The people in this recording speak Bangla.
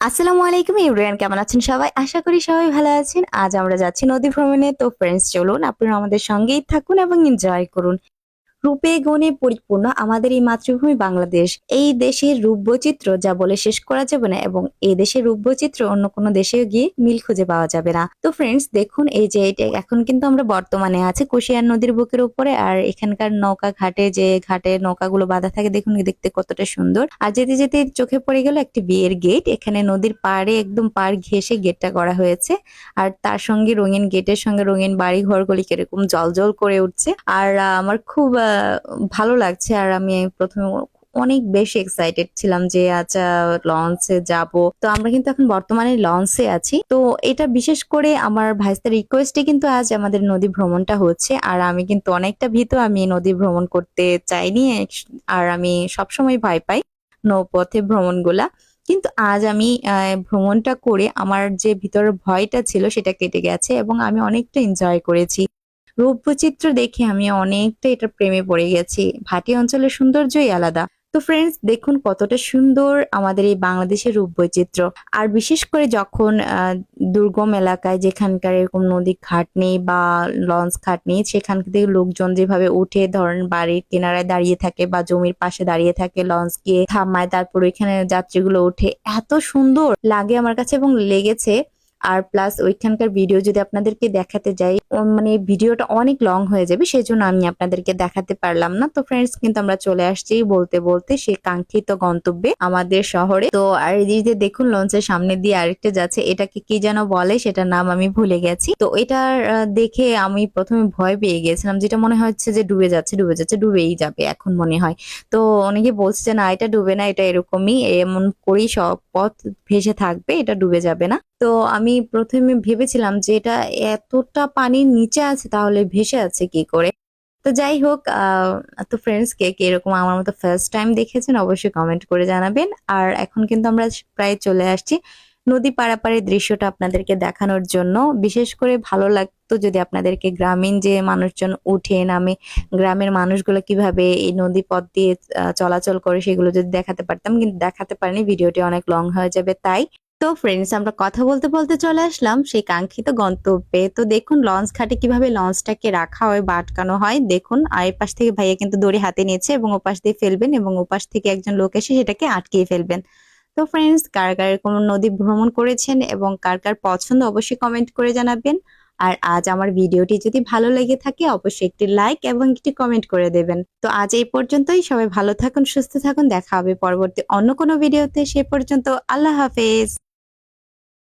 আসসালামু আলাইকুম এভরিওয়ান, কেমন আছেন সবাই? আশা করি সবাই ভালো আছেন। আজ আমরা যাচ্ছি নদী ভ্রমণে। তো ফ্রেন্ডস, চলুন আপনারা আমাদের সঙ্গেই থাকুন এবং এনজয় করুন। রূপে গুণে পরিপূর্ণ আমাদের এই মাতৃভূমি বাংলাদেশ। এই দেশের রূপ বৈচিত্র্য যা বলে শেষ করা যাবে না, এবং এই দেশের রূপ বৈচিত্র্য অন্য কোনো দেশে গিয়ে মিল খুঁজে পাওয়া যাবে না। তো ফ্রেন্ডস দেখুন, এই যে এটা এখন কিন্তু আমরা বর্তমানে আছি কুশিয়ার নদীর বুকের উপরে। আর এখানকার নৌকা ঘাটে, যে ঘাটে নৌকাগুলো বাঁধা থাকে, দেখুন দেখতে কতটা সুন্দর। আর যেতে যেতে চোখে পড়ে গেল একটি বিয়ের গেট। এখানে নদীর পাড়ে একদম পাড় ঘেঁষে গেটটা করা হয়েছে। আর তার সঙ্গে রঙিন গেটের সঙ্গে রঙিন বাড়ি ঘরগুলি কিরকম জলজল করে উঠছে। আর আমার খুব ভালো লাগছে। আর আমি প্রথমে অনেক বেশি এক্সাইটেড ছিলাম যে আচ্ছা লঞ্চে যাব। তো আমরা কিন্তু এখন বর্তমানে লঞ্চে আছি। তো এটা বিশেষ করে আমার ভাইস্তার রিকোয়েস্টে কিন্তু আজ আমাদের নদী ভ্রমণটা হচ্ছে। আর আমি কিন্তু অনেকটা ভীত, আমি নদী ভ্রমণ করতে চাইনি। আর আমি সবসময় ভয় পাই নৌপথে ভ্রমণগুলা। কিন্তু আজ আমি ভ্রমণটা করে আমার যে ভিতরের ভয়টা ছিল সেটা কেটে গেছে, এবং আমি অনেকটা এনজয় করেছি। রূপচিত্র দেখে আমি অনেকটা এটার প্রেমে পড়ে গেছি। ভাটি অঞ্চলের সৌন্দর্যই আলাদা। তো ফ্রেন্ডস দেখুন কতটা সুন্দর আমাদের এই বাংলাদেশের রূপবৈচিত্র্য। আর বিশেষ করে যখন দুর্গম এলাকায়, যেখানকার এরকম নদী ঘাট নেই বা লঞ্চ ঘাট নেই, সেখান থেকে লোকজন যেভাবে উঠে ধরেন বাড়ির কিনারায় দাঁড়িয়ে থাকে বা জমির পাশে দাঁড়িয়ে থাকে, লঞ্চ গিয়ে থামায়, তারপর ওইখানে যাত্রীগুলো ওঠে, এত সুন্দর লাগে আমার কাছে এবং লেগেছে। আর প্লাস ওইখানকার ভিডিও যদি আপনাদেরকে দেখাতে যাই, মানে ভিডিওটা অনেক লং হয়ে যাবে, সেজন্য আমি আপনাদেরকে দেখাতে পারলাম না। তো ফ্রেন্ডস কিন্তু আমরা চলে আসছি বলতে বলতে সেই কাঙ্ক্ষিত গন্তব্যে, আমাদের শহরে। তো আর এই যে দেখুন লঞ্চের সামনে দিয়ে আরেকটা যাচ্ছে, এটাকে কি যেন বলে, সেটার নাম আমি ভুলে গেছি। তো এটার দেখে আমি প্রথমে ভয় পেয়ে গেছিলাম, যেটা মনে হচ্ছে যে ডুবে যাচ্ছে ডুবে যাচ্ছে, ডুবেই যাবে এখন মনে হয়। তো অনেকে বলছে যে না, এটা ডুবে না, এটা এরকমই, এমন করেই সব পথ ভেসে থাকবে, এটা ডুবে যাবে না। তো আমি প্রথমে ভেবেছিলাম যে এটা এতটা পানির নিচে আছে, তাহলে ভেসে আছে কি করে। তো যাই হোক, তো ফ্রেন্ডস কে কে এরকম আমার মতো ফার্স্ট টাইম দেখেছেন অবশ্যই কমেন্ট করে জানাবেন। আর এখন কিন্তু আমরা প্রায় চলে আসছি নদী পারাপারের দৃশ্যটা আপনাদেরকে দেখানোর জন্য। বিশেষ করে ভালো লাগতো যদি আপনাদেরকে গ্রামীণ যে মানুষজন উঠে নামে, গ্রামের মানুষগুলো কিভাবে এই নদী পথ দিয়ে চলাচল করে, সেগুলো যদি দেখাতে পারতাম, কিন্তু দেখাতে পারিনি, ভিডিওটি অনেক লং হয়ে যাবে তাই। তো ফ্রেন্ডস আমরা কথা বলতে বলতে চলে আসলাম সেই কাঙ্ক্ষিত গন্তব্যে। তো দেখুন লঞ্চ ঘাটে কিভাবে লঞ্চটাকে রাখা হয় বা আটকানো হয় দেখুন। আর এই পাশ থেকে ভাইয়া কিন্তু দড়ি হাতে নিয়েছে এবং ওপাশ দিয়ে ফেলবেন, এবং ওপাশ থেকে একজন লোক এসে সেটাকে আটকিয়ে ফেলবেন। তো ফ্রেন্ডস কার কার কোন নদী ভ্রমণ করেছেন এবং কার কার পছন্দ অবশ্যই কমেন্ট করে জানাবেন। আর আজ আমার ভিডিওটি যদি ভালো লেগে থাকে অবশ্যই একটি লাইক এবং একটি কমেন্ট করে দেবেন। তো আজ এই পর্যন্তই, সবাই ভালো থাকুন, সুস্থ থাকুন, দেখা হবে পরবর্তী অন্য কোনো ভিডিওতে। সে পর্যন্ত আল্লাহ হাফেজ।